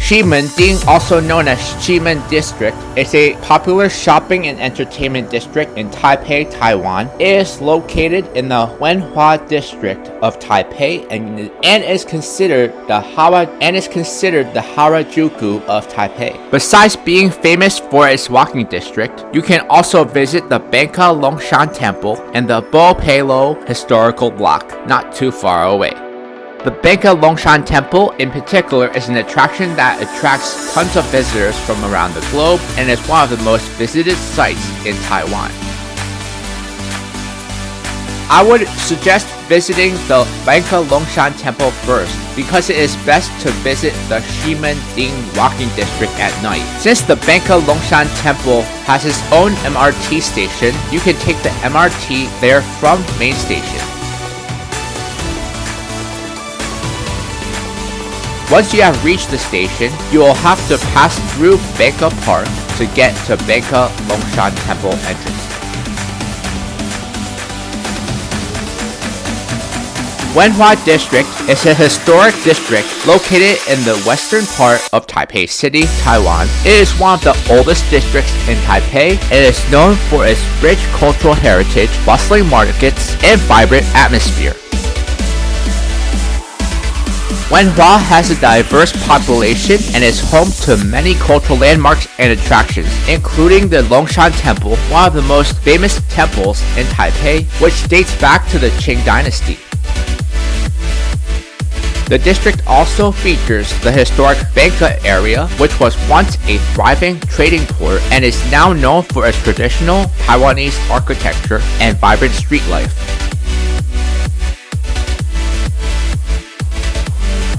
Ximending, also known as Ximen District, is a popular shopping and entertainment district in Taipei, Taiwan. It is located in the Wanhua District of Taipei and is considered the Harajuku of Taipei. Besides being famous for its walking district, you can also visit the Bangka Longshan Temple and the Bipoliao Historical Block, not too far away. The Bangka Longshan Temple in particular is an attraction that attracts tons of visitors from around the globe and is one of the most visited sites in Taiwan. I would suggest visiting the Bangka Longshan Temple first because it is best to visit the Ximending walking district at night. Since the Bangka Longshan Temple has its own MRT station, you can take the MRT there from main station. Once you have reached the station, you will have to pass through Bangka Park to get to Bangka Longshan Temple entrance. Wanhua District is a historic district located in the western part of Taipei City, Taiwan. It is one of the oldest districts in Taipei and is known for its rich cultural heritage, bustling markets, and vibrant atmosphere. Wanhua has a diverse population and is home to many cultural landmarks and attractions, including the Longshan Temple, one of the most famous temples in Taipei, which dates back to the Qing Dynasty. The district also features the historic Bangka area, which was once a thriving trading port and is now known for its traditional Taiwanese architecture and vibrant street life.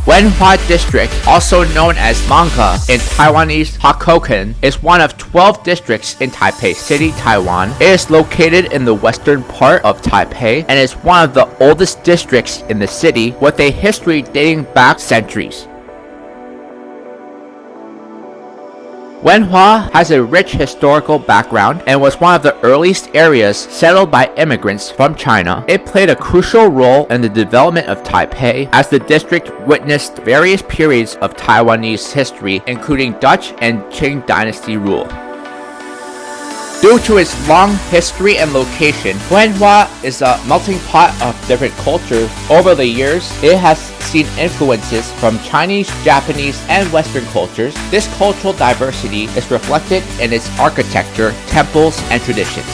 Wanhua District, also known as Bangka in Taiwanese Hokkien, is one of 12 districts in Taipei City, Taiwan. It is located in the western part of Taipei and is one of the oldest districts in the city with a history dating back centuries. Wanhua has a rich historical background and was one of the earliest areas settled by immigrants from China. It played a crucial role in the development of Taipei as the district witnessed various periods of Taiwanese history, including Dutch and Qing Dynasty rule. Due to its long history and location, Wanhua is a melting pot of different cultures. Over the years, it has seen influences from Chinese, Japanese, and Western cultures. This cultural diversity is reflected in its architecture, temples, and traditions.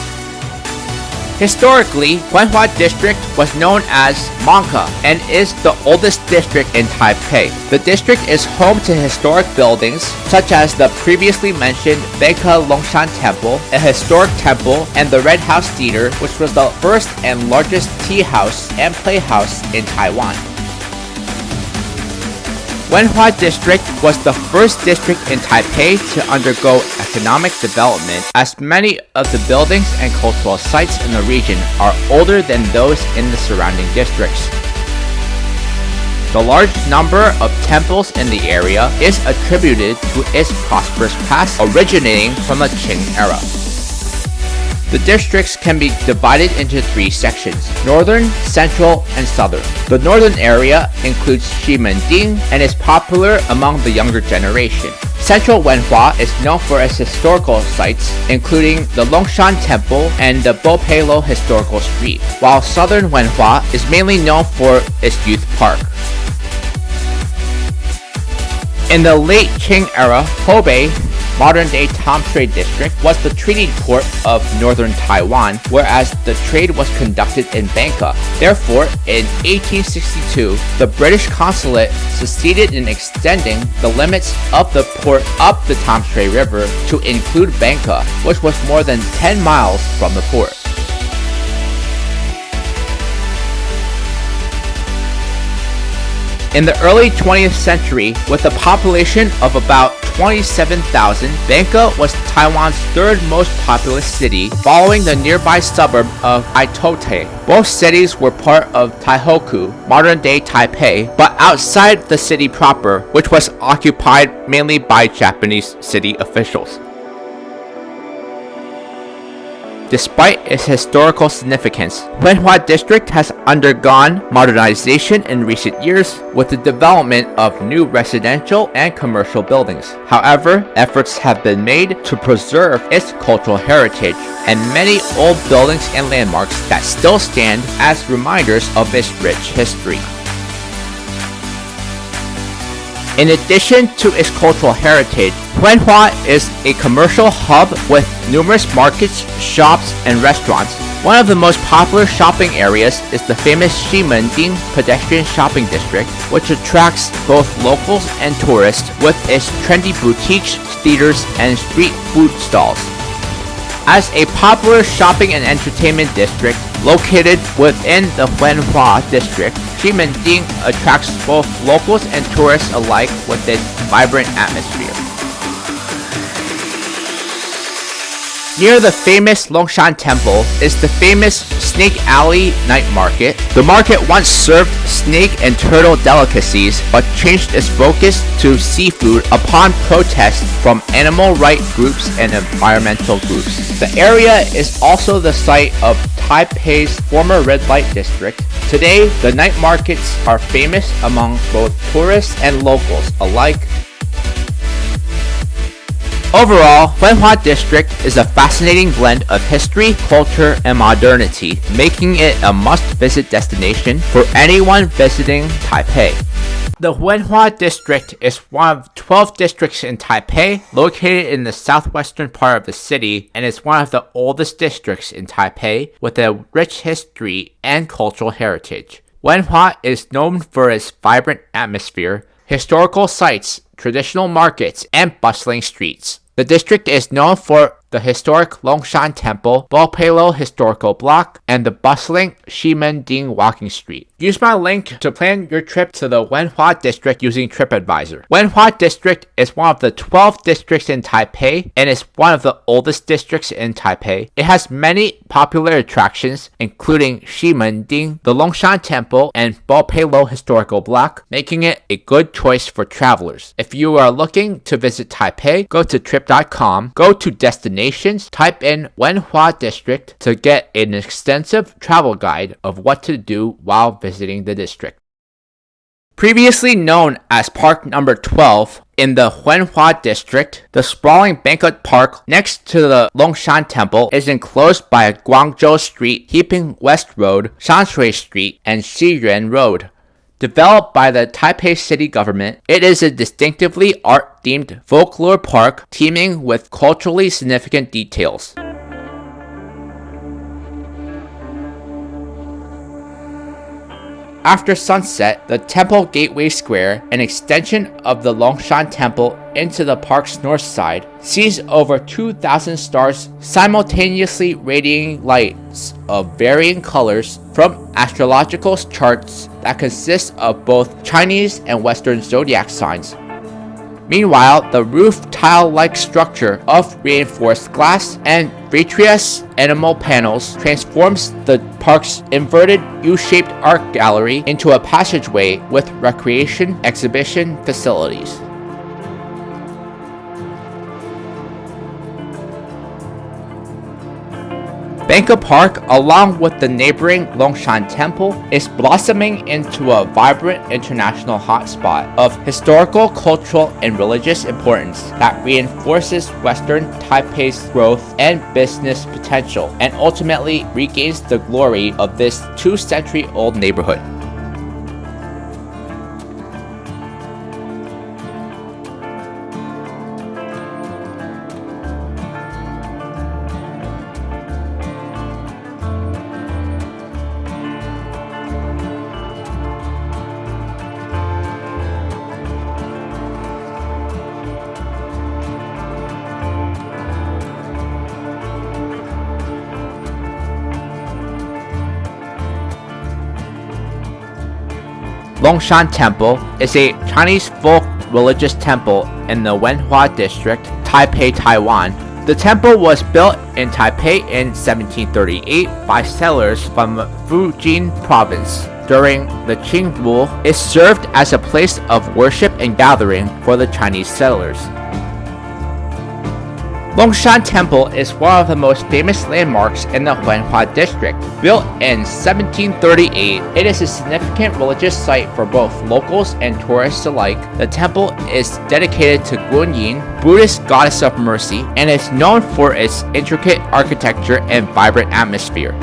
Historically, Wanhua District was known as Bangka and is the oldest district in Taipei. The district is home to historic buildings such as the previously mentioned Bangka Longshan Temple, a historic temple, and the Red House Theater, which was the first and largest tea house and playhouse in Taiwan. Wanhua District was the first district in Taipei to undergo economic development, as many of the buildings and cultural sites in the region are older than those in the surrounding districts. The large number of temples in the area is attributed to its prosperous past originating from the Qing era. The districts can be divided into three sections: northern, central, and southern. The northern area includes Ximending and is popular among the younger generation. Central Wanhua is known for its historical sites, including the Longshan Temple and the Bipoliao Historical Street, while southern Wanhua is mainly known for its youth park. In the late Qing era, Hebei, modern-day Tamshui District, was the treaty port of northern Taiwan, whereas the trade was conducted in Bangka. Therefore, in 1862, the British consulate succeeded in extending the limits of the port up the Tamshui River to include Bangka, which was more than 10 miles from the port. In the early 20th century, with a population of about 27,000, Bangka was Taiwan's third most populous city, following the nearby suburb of Itote. Both cities were part of Taihoku, modern-day Taipei, but outside the city proper, which was occupied mainly by Japanese city officials. Despite its historical significance, Wanhua District has undergone modernization in recent years with the development of new residential and commercial buildings. However, efforts have been made to preserve its cultural heritage and many old buildings and landmarks that still stand as reminders of its rich history. In addition to its cultural heritage, Wanhua is a commercial hub with numerous markets, shops, and restaurants. One of the most popular shopping areas is the famous Ximending pedestrian shopping district, which attracts both locals and tourists with its trendy boutiques, theaters, and street food stalls. As a popular shopping and entertainment district located within the Wanhua District, Ximending attracts both locals and tourists alike with its vibrant atmosphere. Near the famous Longshan Temple is the famous Snake Alley Night Market. The market once served snake and turtle delicacies, but changed its focus to seafood upon protests from animal rights groups and environmental groups. The area is also the site of Taipei's former red light district. Today, the night markets are famous among both tourists and locals alike. Overall, Wanhua District is a fascinating blend of history, culture, and modernity, making it a must-visit destination for anyone visiting Taipei. The Wanhua District is one of 12 districts in Taipei, located in the southwestern part of the city, and is one of the oldest districts in Taipei with a rich history and cultural heritage. Wanhua is known for its vibrant atmosphere, historical sites, traditional markets, and bustling streets. The district is known for the historic Longshan Temple, Bipoliao Historical Block, and the bustling Ximending walking street. Use my link to plan your trip to the Wanhua District using TripAdvisor. Wanhua District is one of the 12 districts in Taipei and is one of the oldest districts in Taipei. It has many popular attractions, including Ximending, the Longshan Temple, and Bipoliao Historical Block, making it a good choice for travelers. If you are looking to visit Taipei, go to trip.com, go to destinations, type in Wanhua District to get an extensive travel guide of what to do while visiting the district. Previously known as Park Number 12, in the Wanhua District, the sprawling banquet park next to the Longshan Temple is enclosed by Guangzhou Street, Heaping West Road, Shanshui Street, and Xiyuan Road. Developed by the Taipei city government, it is a distinctively art-themed folklore park teeming with culturally significant details. After sunset, the Temple Gateway Square, an extension of the Longshan Temple into the park's north side, sees over 2,000 stars simultaneously radiating lights of varying colors from astrological charts that consist of both Chinese and Western zodiac signs. Meanwhile, the roof tile-like structure of reinforced glass and vitreous enamel panels transforms the park's inverted U-shaped art gallery into a passageway with recreation exhibition facilities. Bangka Park, along with the neighboring Longshan Temple, is blossoming into a vibrant international hotspot of historical, cultural, and religious importance that reinforces Western Taipei's growth and business potential, and ultimately regains the glory of this 2-century-old neighborhood. Longshan Temple is a Chinese folk religious temple in the Wanhua District, Taipei, Taiwan. The temple was built in Taipei in 1738 by settlers from Fujian province. During the Qing rule, it served as a place of worship and gathering for the Chinese settlers. Longshan Temple is one of the most famous landmarks in the Wanhua District. Built in 1738, it is a significant religious site for both locals and tourists alike. The temple is dedicated to Guanyin, Buddhist goddess of mercy, and is known for its intricate architecture and vibrant atmosphere.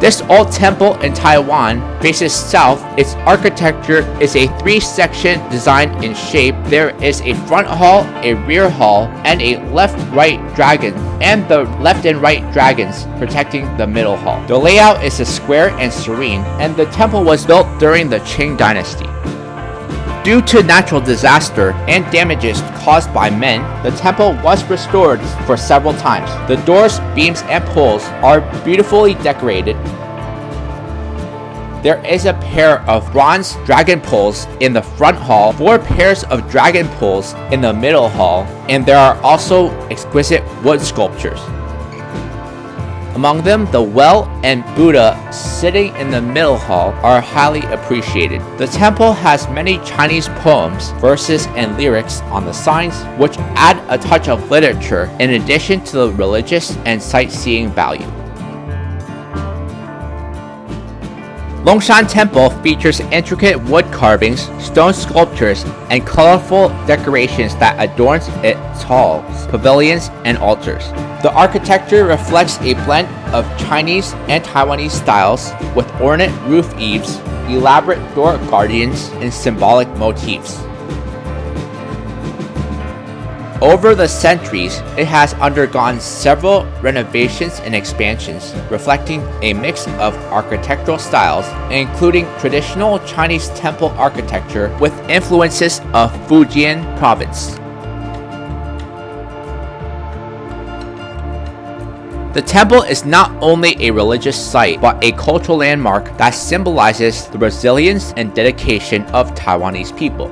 This old temple in Taiwan faces south. Its architecture is a three-section design in shape. There is a front hall, a rear hall, and a left-right dragon, and the left and right dragons protecting the middle hall. The layout is a square and serene, and the temple was built during the Qing dynasty. Due to natural disaster and damages caused by men, the temple was restored for several times. The doors, beams, and pulls are beautifully decorated. There is a pair of bronze dragon poles in the front hall, 4 pairs of dragon poles in the middle hall, and there are also exquisite wood sculptures. Among them, the well and Buddha sitting in the middle hall are highly appreciated. The temple has many Chinese poems, verses, and lyrics on the signs, which add a touch of literature in addition to the religious and sightseeing value. Longshan Temple features intricate wood carvings, stone sculptures, and colorful decorations that adorn its halls, pavilions, and altars. The architecture reflects a blend of Chinese and Taiwanese styles with ornate roof eaves, elaborate door guardians, and symbolic motifs. Over the centuries, it has undergone several renovations and expansions, reflecting a mix of architectural styles, including traditional Chinese temple architecture with influences of Fujian province. The temple is not only a religious site, but a cultural landmark that symbolizes the resilience and dedication of Taiwanese people.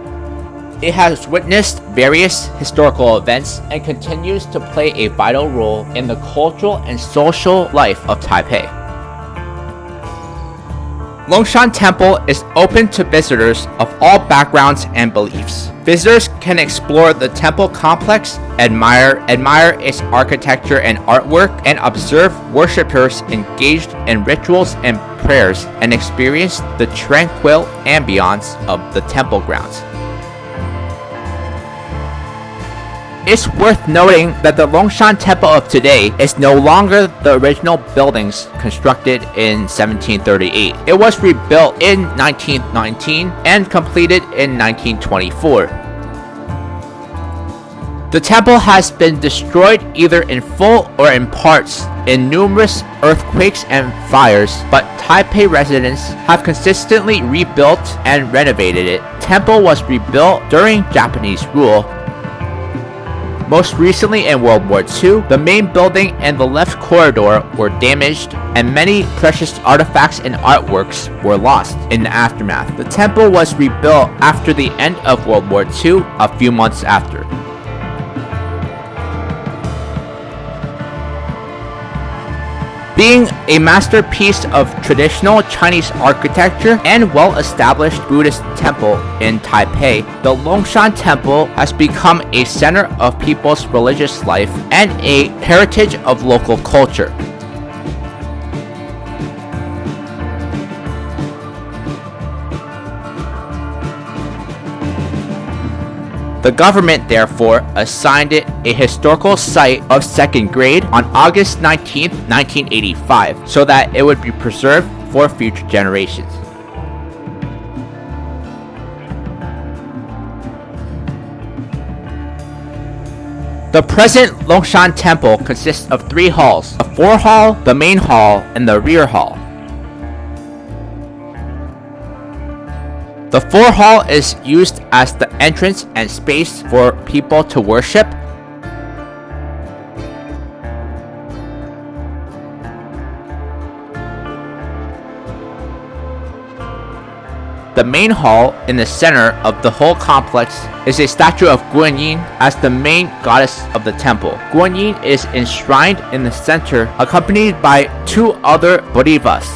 It has witnessed various historical events and continues to play a vital role in the cultural and social life of Taipei. Longshan Temple is open to visitors of all backgrounds and beliefs. Visitors can explore the temple complex, admire its architecture and artwork, and observe worshippers engaged in rituals and prayers, and experience the tranquil ambiance of the temple grounds. It's worth noting that the Longshan Temple of today is no longer the original buildings constructed in 1738. It was rebuilt in 1919 and completed in 1924. The temple has been destroyed either in full or in parts in numerous earthquakes and fires, but Taipei residents have consistently rebuilt and renovated it. The temple was rebuilt during Japanese rule. Most recently in World War II, the main building and the left corridor were damaged, and many precious artifacts and artworks were lost in the aftermath. The temple was rebuilt after the end of World War II, a few months after. Being a masterpiece of traditional Chinese architecture and well-established Buddhist temple in Taipei, the Longshan Temple has become a center of people's religious life and a heritage of local culture. The government therefore assigned it a historical site of second grade on August 19, 1985, so that it would be preserved for future generations. The present Longshan Temple consists of 3 halls: a forehall, the main hall, and the rear hall. The forehall is used as the entrance and space for people to worship. The main hall, in the center of the whole complex, is a statue of Guanyin as the main goddess of the temple. Guanyin is enshrined in the center, accompanied by 2 other Bodhivas.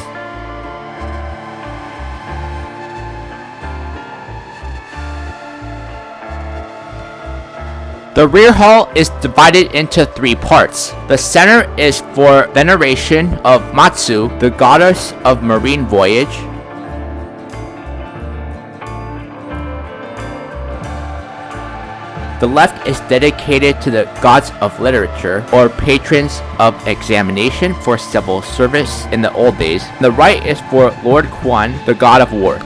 The rear hall is divided into 3 parts. The center is for veneration of Matsu, the goddess of marine voyage. The left is dedicated to the gods of literature, or patrons of examination for civil service in the old days. The right is for Lord Kwan, the god of war.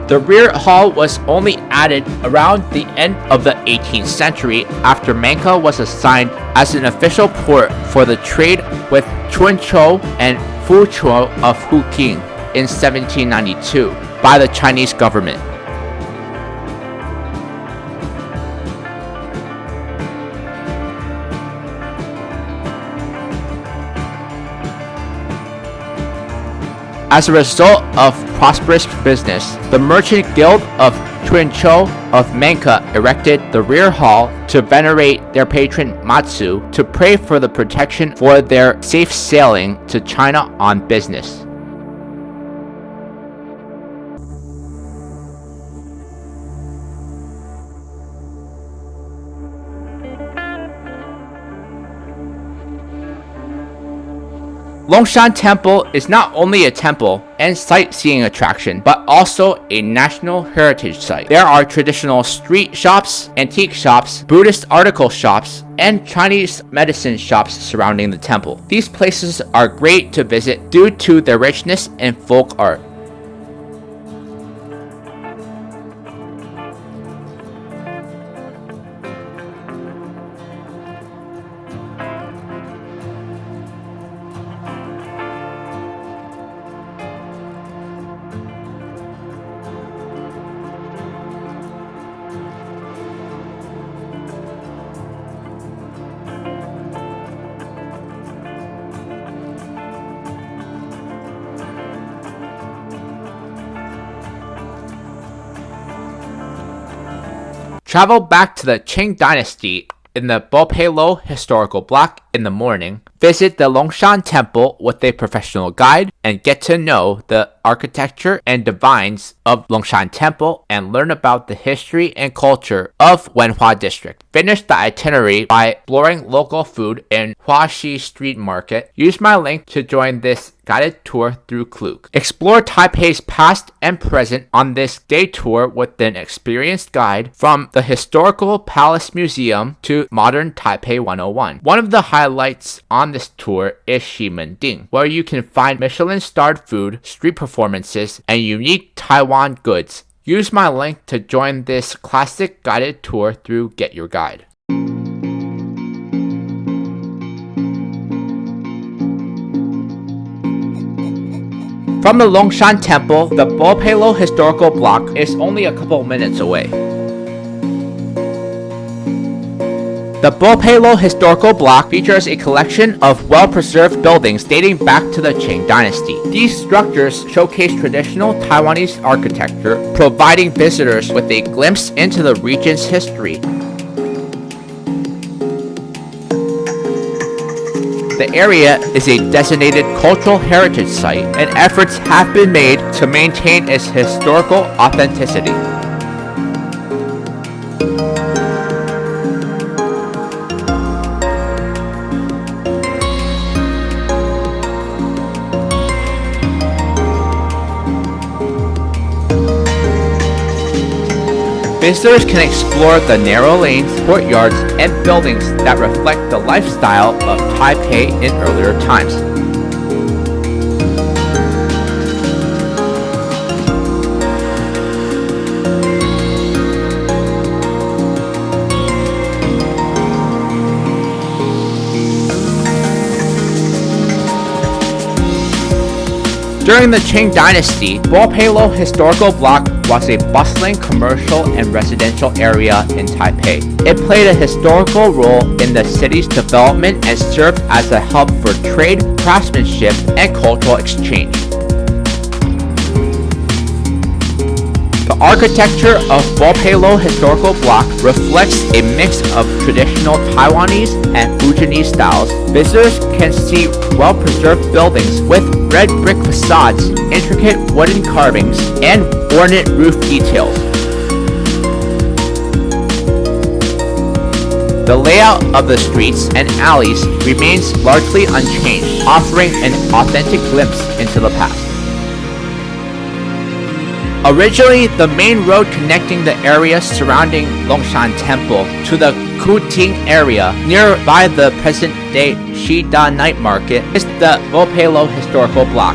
The rear hall was only added around the end of the 18th century after Bangka was assigned as an official port for the trade with Chunchou and Fuchuo of Huqing in 1792 by the Chinese government. As a result of prosperous business, the Merchant Guild of Chunchou of Bangka erected the rear hall to venerate their patron Matsu, to pray for the protection for their safe sailing to China on business. Longshan Temple is not only a temple and sightseeing attraction, but also a national heritage site. There are traditional street shops, antique shops, Buddhist article shops, and Chinese medicine shops surrounding the temple. These places are great to visit due to their richness in folk art. Travel back to the Qing Dynasty in the Bipoliao Historical Block in the morning, visit the Longshan Temple with a professional guide, and get to know the architecture and divines of Longshan Temple and learn about the history and culture of Wanhua District. Finish the itinerary by exploring local food in Huaxi Street Market. Use my link to join this guided tour through Klook. Explore Taipei's past and present on this day tour with an experienced guide, from the historical Palace Museum to modern Taipei 101. One of the highlights on this tour is Ximending, where you can find Michelin-starred food, street performances, and unique Taiwan goods. Use my link to join this classic guided tour through GetYourGuide. From the Longshan Temple, the Bipoliao Historical Block is only a couple minutes away. The Bipoliao Historical Block features a collection of well-preserved buildings dating back to the Qing Dynasty. These structures showcase traditional Taiwanese architecture, providing visitors with a glimpse into the region's history. The area is a designated cultural heritage site, and efforts have been made to maintain its historical authenticity. Visitors can explore the narrow lanes, courtyards, and buildings that reflect the lifestyle of Taipei in earlier times. During the Qing Dynasty, Bipoliao Historical Block was a bustling commercial and residential area in Taipei. It played a historical role in the city's development and served as a hub for trade, craftsmanship, and cultural exchange. The The architecture of Bipoliao Historical Block reflects a mix of traditional Taiwanese and Fujianese styles. Visitors can see well-preserved buildings with red brick facades, intricate wooden carvings, and ornate roof details. The layout of the streets and alleys remains largely unchanged, offering an authentic glimpse into the past. Originally, the main road connecting the area surrounding Longshan Temple to the Contiki area nearby the present-day Shida Night Market is the Bipoliao Historical Block.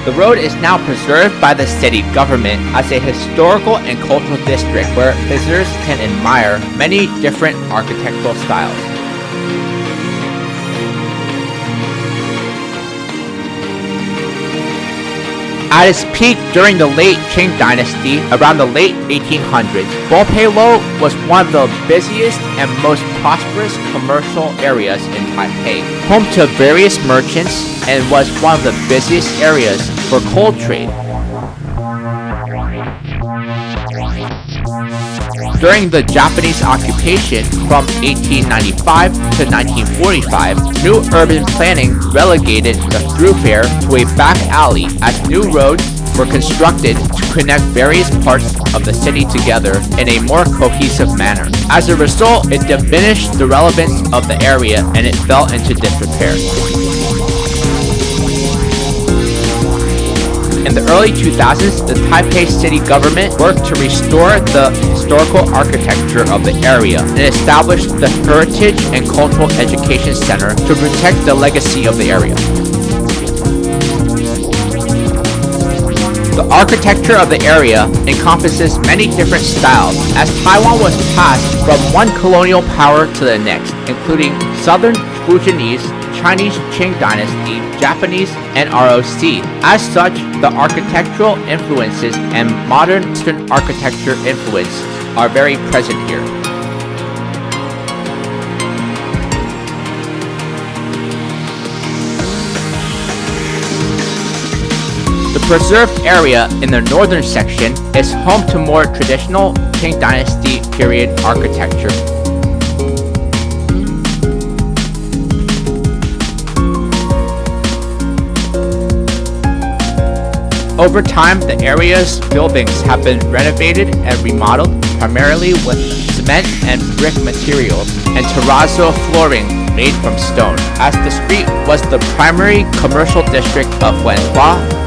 The road is now preserved by the city government as a historical and cultural district where visitors can admire many different architectural styles. At its peak during the late Qing Dynasty, around the late 1800s, Bipoliao was one of the busiest and most prosperous commercial areas in Taipei, home to various merchants, and was one of the busiest areas for coal trade. During the Japanese occupation from 1895 to 1945, new urban planning relegated the thoroughfare to a back alley as new roads were constructed to connect various parts of the city together in a more cohesive manner. As a result, it diminished the relevance of the area and it fell into disrepair. In the early 2000s, the Taipei city government worked to restore the historical architecture of the area and established the Heritage and Cultural Education Center to protect the legacy of the area. The architecture of the area encompasses many different styles, as Taiwan was passed from one colonial power to the next, including Southern Fujianese, Chinese Qing Dynasty, Japanese, and ROC. As such, the architectural influences and modern Eastern architecture influence are very present here. The preserved area in the northern section is home to more traditional Qing Dynasty period architecture. Over time, the area's buildings have been renovated and remodeled primarily with cement and brick materials and terrazzo flooring made from stone, as the street was the primary commercial district of Wanhua.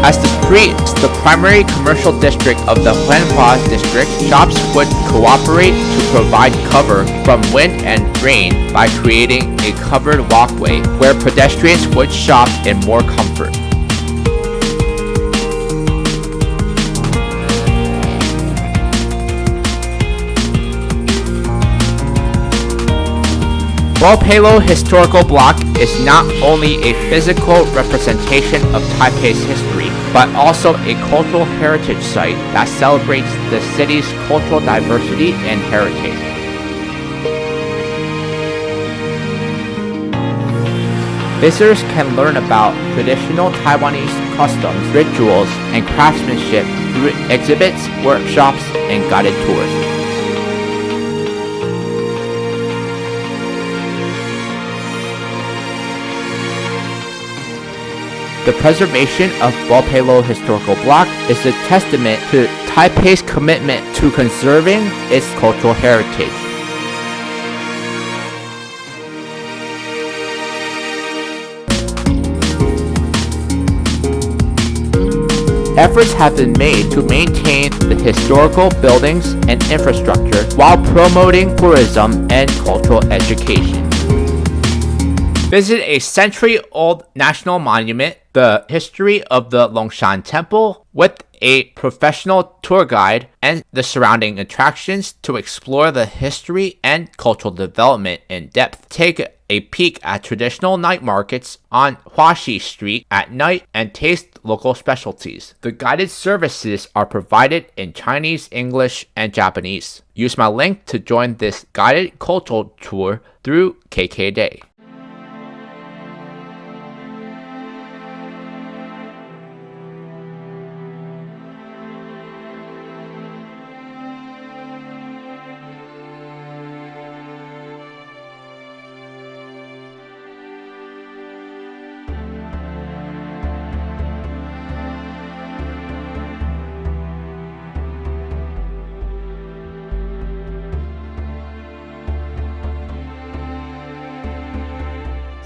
As the street is the primary commercial district of the Wanhua District, shops would cooperate to provide cover from wind and rain by creating a covered walkway where pedestrians would shop in more comfort. Bipoliao Historical Block is not only a physical representation of Taipei's history, but also a cultural heritage site that celebrates the city's cultural diversity and heritage. Visitors can learn about traditional Taiwanese customs, rituals, and craftsmanship through exhibits, workshops, and guided tours. The preservation of Bipoliao Historical Block is a testament to Taipei's commitment to conserving its cultural heritage. Efforts have been made to maintain the historical buildings and infrastructure while promoting tourism and cultural education. Visit a century-old national monument, the history of the Longshan Temple, with a professional tour guide and the surrounding attractions to explore the history and cultural development in depth. Take a peek at traditional night markets on Huaxi Street at night and taste local specialties. The guided services are provided in Chinese, English, and Japanese. Use my link to join this guided cultural tour through KKDay.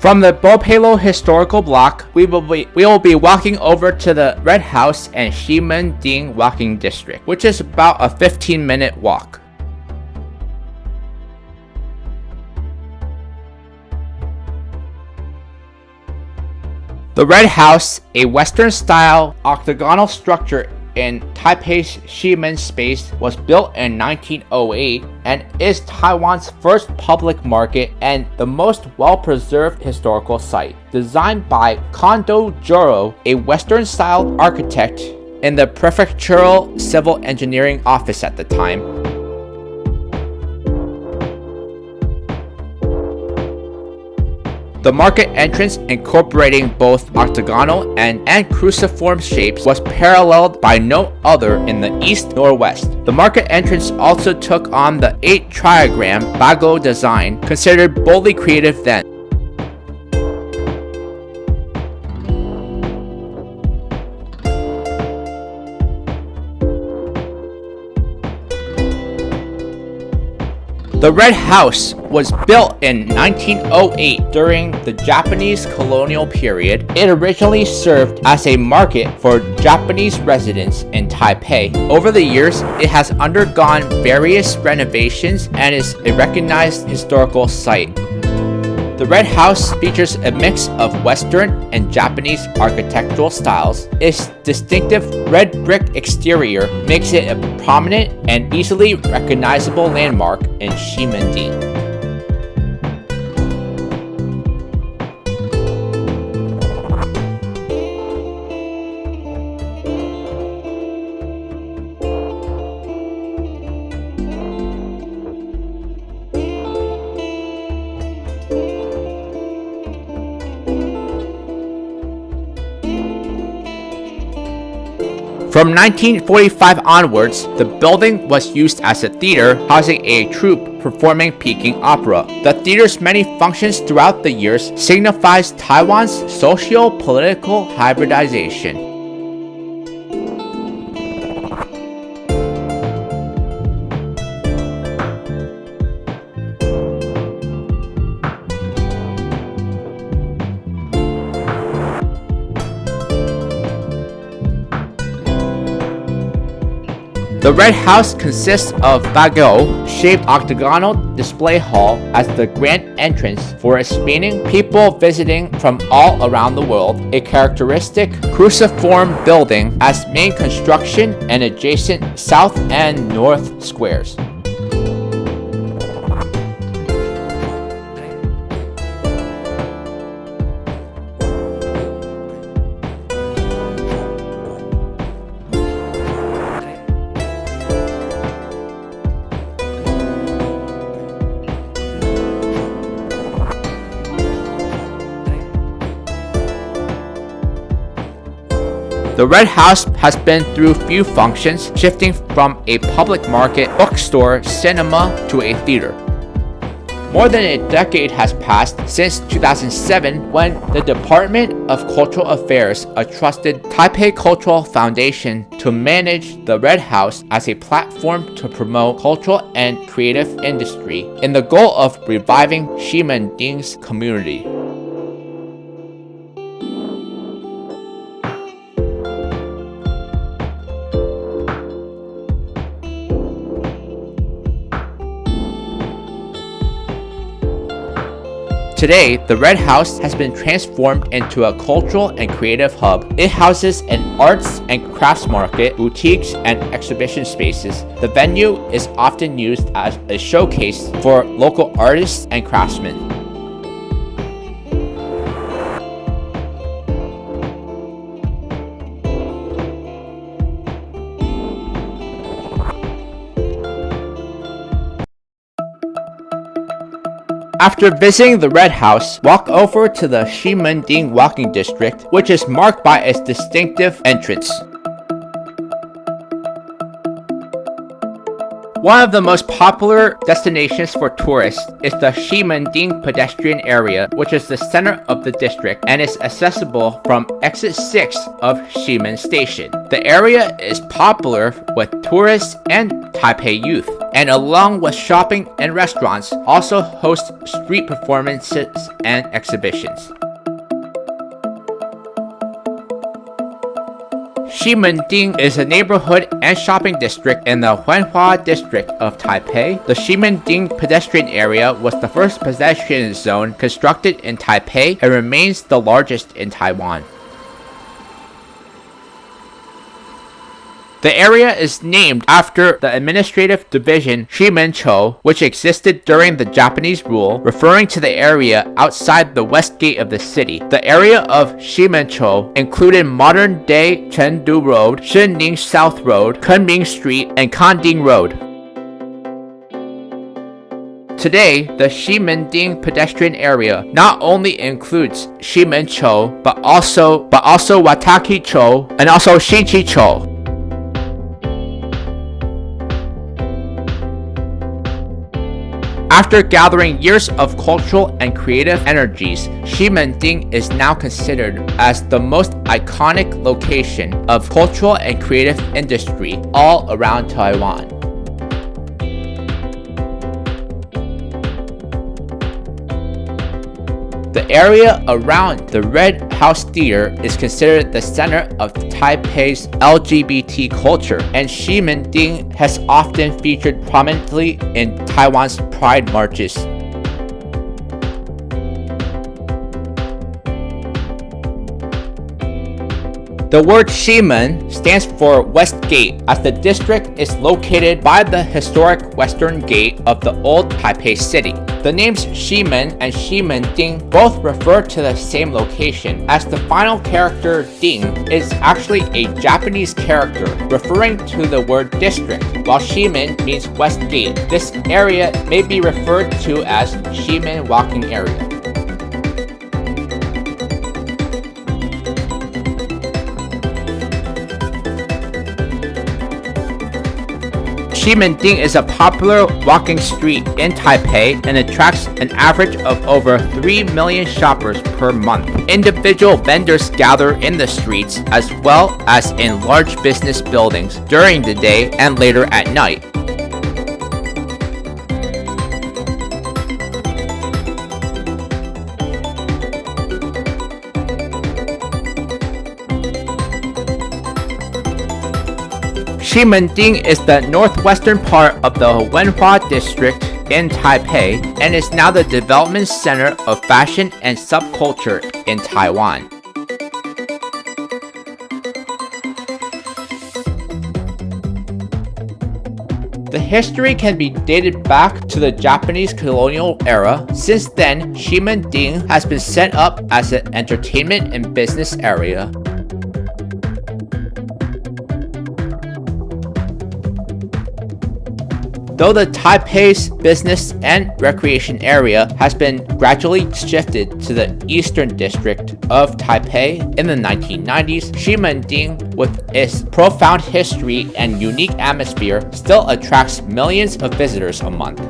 From the Bipoliao Historical Block, we will be walking over to the Red House and Ximending Walking District, which is about a 15-minute walk. The Red House, a Western-style octagonal structure in Taipei's Ximen space, was built in 1908 and is Taiwan's first public market and the most well-preserved historical site. Designed by Kondo Juro, a Western-style architect in the Prefectural Civil Engineering Office at the time. The market entrance, incorporating both octagonal and cruciform shapes, was paralleled by no other in the east nor west. The market entrance also took on the 8-triagram bago design, considered boldly creative then. The Red House was built in 1908 during the Japanese colonial period. It originally served as a market for Japanese residents in Taipei. Over the years, it has undergone various renovations and is a recognized historical site. The Red House features a mix of Western and Japanese architectural styles. Its distinctive red brick exterior makes it a prominent and easily recognizable landmark in Ximending. From 1945 onwards, the building was used as a theater, housing a troupe performing Peking opera. The theater's many functions throughout the years signifies Taiwan's socio-political hybridization. The Red House consists of bago-shaped octagonal display hall as the grand entrance for its meaning people visiting from all around the world, a characteristic cruciform building as main construction and adjacent south and north squares. The Red House has been through few functions, shifting from a public market, bookstore, cinema, to a theater. More than a decade has passed since 2007 when the Department of Cultural Affairs entrusted Taipei Cultural Foundation to manage the Red House as a platform to promote cultural and creative industry in the goal of reviving Ximending's community. Today, the Red House has been transformed into a cultural and creative hub. It houses an arts and crafts market, boutiques, and exhibition spaces. The venue is often used as a showcase for local artists and craftsmen. After visiting the Red House, walk over to the Ximending walking district, which is marked by its distinctive entrance. One of the most popular destinations for tourists is the Ximending pedestrian area, which is the center of the district and is accessible from exit 6 of Ximen Station. The area is popular with tourists and Taipei youth, and along with shopping and restaurants, also hosts street performances and exhibitions. Ximending is a neighborhood and shopping district in the Wanhua District of Taipei. The Ximending pedestrian area was the first pedestrian zone constructed in Taipei and remains the largest in Taiwan. The area is named after the administrative division Ximenchou, which existed during the Japanese rule, referring to the area outside the west gate of the city. The area of Ximenchou included modern-day Chengdu Road, Ximending South Road, Kunming Street, and Kanding Road. Today, the Ximending pedestrian area not only includes Ximenchou, but also Wataki-chou and also Xinqi-chou. After gathering years of cultural and creative energies, Ximending is now considered as the most iconic location of cultural and creative industry all around Taiwan. The area around the Red House Theater is considered the center of Taipei's LGBT culture, and Ximending has often featured prominently in Taiwan's pride marches. The word Ximen stands for West Gate, as the district is located by the historic western gate of the old Taipei city. The names Ximen and Ximending both refer to the same location, as the final character Ding is actually a Japanese character referring to the word district, while Ximen means West Gate. This area may be referred to as Ximen Walking Area. Ximending is a popular walking street in Taipei and attracts an average of over 3 million shoppers per month. Individual vendors gather in the streets as well as in large business buildings during the day and later at night. Ximending is the northwestern part of the Wanhua District in Taipei and is now the development center of fashion and subculture in Taiwan. The history can be dated back to the Japanese colonial era. Since then, Ximending has been set up as an entertainment and business area. Though the Taipei's business and recreation area has been gradually shifted to the eastern district of Taipei in the 1990s, Ximending, with its profound history and unique atmosphere, still attracts millions of visitors a month.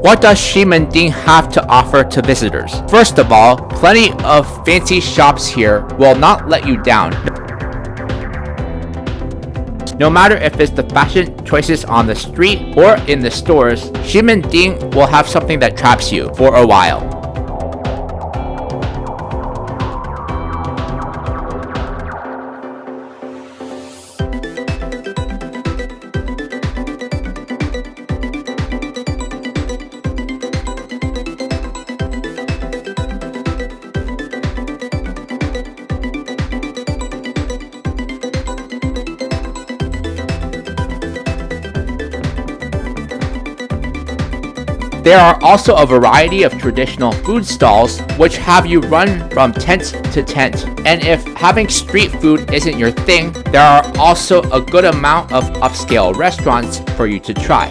What does Ximending have to offer to visitors? First of all, plenty of fancy shops here will not let you down. No matter if it's the fashion choices on the street or in the stores, Ximending will have something that traps you for a while. There are also a variety of traditional food stalls which have you run from tent to tent. And if having street food isn't your thing, there are also a good amount of upscale restaurants for you to try.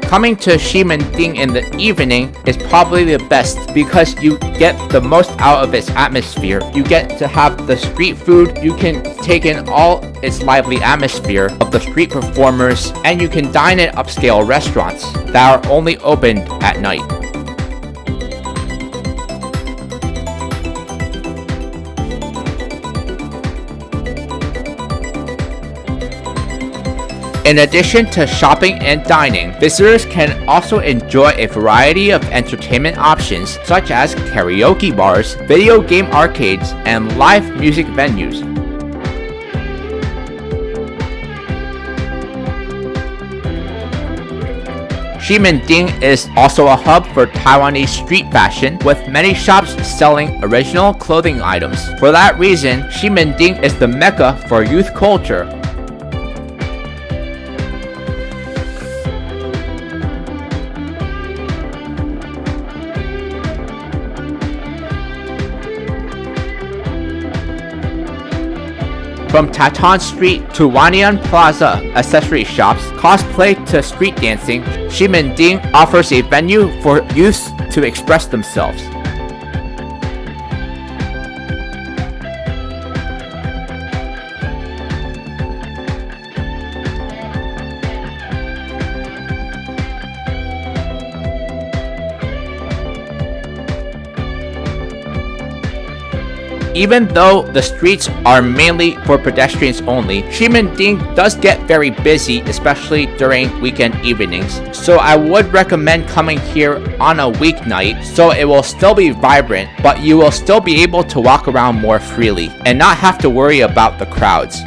Coming to Ximending in the evening is probably the best because you get the most out of its atmosphere. You get to have the street food, you can take in all its lively atmosphere of the street performers, and you can dine in upscale restaurants that are only opened at night. In addition to shopping and dining, visitors can also enjoy a variety of entertainment options such as karaoke bars, video game arcades, and live music venues. Ximending is also a hub for Taiwanese street fashion, with many shops selling original clothing items. For that reason, Ximending is the mecca for youth culture. From Tatan Street to Wanhua Plaza accessory shops, cosplay to street dancing, Ximending offers a venue for youths to express themselves. Even though the streets are mainly for pedestrians only, Ximending does get very busy, especially during weekend evenings. So I would recommend coming here on a weeknight so it will still be vibrant, but you will still be able to walk around more freely and not have to worry about the crowds.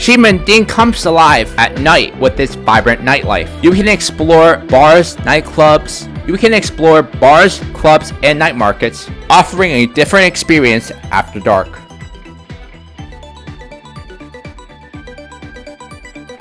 Ximending comes alive at night with its vibrant nightlife. You can explore bars, nightclubs. You can explore bars, clubs, and night markets, offering a different experience after dark.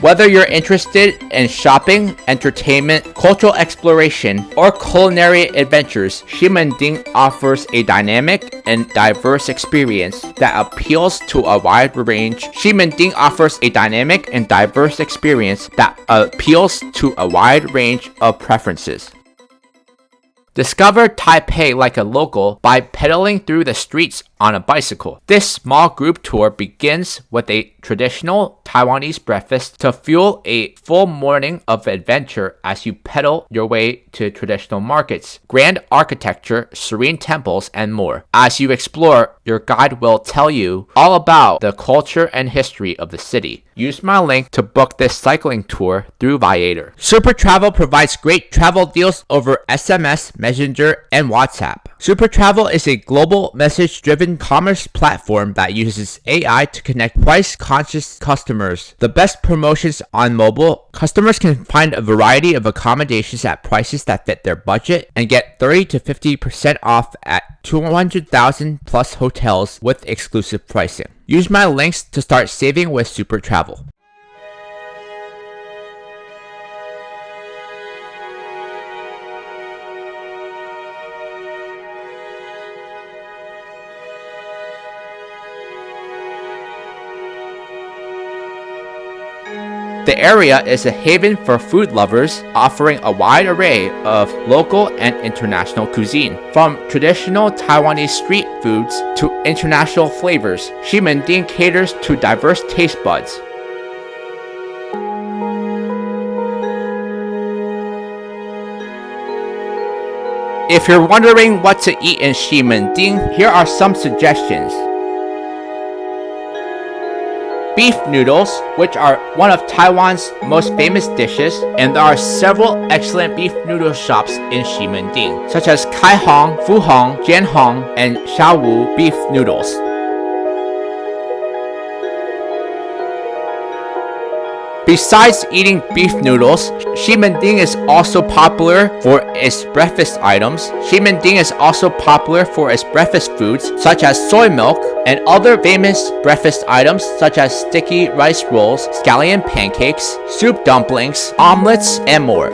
Whether you're interested in shopping, entertainment, cultural exploration, or culinary adventures, Ximending offers a dynamic and diverse experience that appeals to a wide range. Ximending offers a dynamic and diverse experience that appeals to a wide range of preferences. Discover Taipei like a local by pedaling through the streets on a bicycle. This small group tour begins with a traditional Taiwanese breakfast to fuel a full morning of adventure as you pedal your way to traditional markets, grand architecture, serene temples, and more. As you explore, your guide will tell you all about the culture and history of the city. Use my link to book this cycling tour through Viator. SuperTravel provides great travel deals over SMS, Messenger, and WhatsApp. SuperTravel is a global message-driven commerce platform that uses AI to connect price-conscious customers. The best promotions on mobile, customers can find a variety of accommodations at prices that fit their budget and get 30 to 50% off at 200,000 plus hotels with exclusive pricing. Use my links to start saving with SuperTravel. The area is a haven for food lovers, offering a wide array of local and international cuisine. From traditional Taiwanese street foods to international flavors, Ximending caters to diverse taste buds. If you're wondering what to eat in Ximending, here are some suggestions. Beef noodles, which are one of Taiwan's most famous dishes, and there are several excellent beef noodle shops in Ximending, such as Kai Hong, Fu Hong, Jian Hong, and Xiaowu beef noodles. Besides eating beef noodles, Ximending is also popular for its breakfast items. Ximending is also popular for its breakfast foods such as soy milk and other famous breakfast items such as sticky rice rolls, scallion pancakes, soup dumplings, omelets, and more.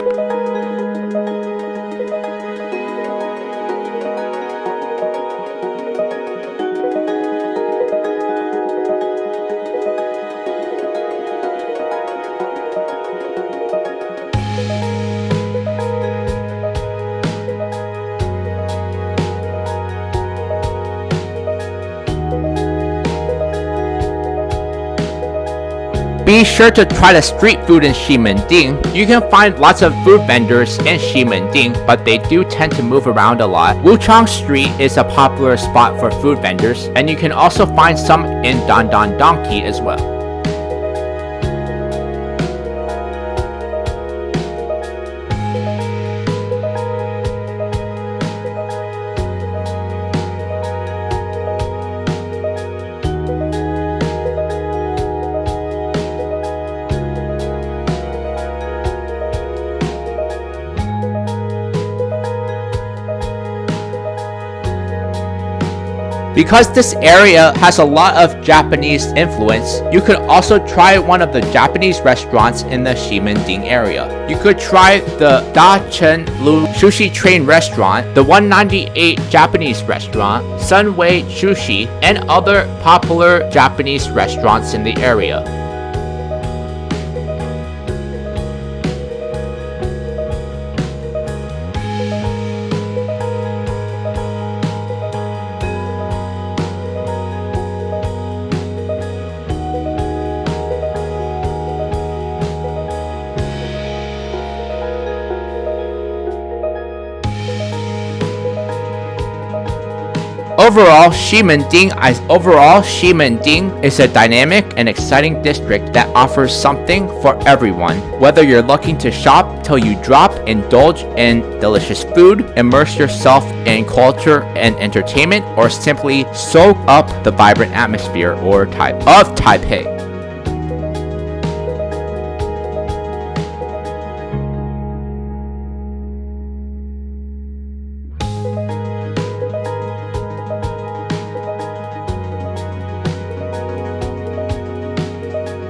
Be sure to try the street food in Ximending. You can find lots of food vendors in Ximending, but they do tend to move around a lot. Wuchang Street is a popular spot for food vendors, and you can also find some in Dandandongki as well. Because this area has a lot of Japanese influence, you could also try one of the Japanese restaurants in the Ximending area. You could try the Da Chen Lu Sushi Train restaurant, the 198 Japanese restaurant, Sunway Sushi, and other popular Japanese restaurants in the area. Overall, Ximending is a dynamic and exciting district that offers something for everyone. Whether you're looking to shop till you drop, indulge in delicious food, immerse yourself in culture and entertainment, or simply soak up the vibrant atmosphere of Taipei.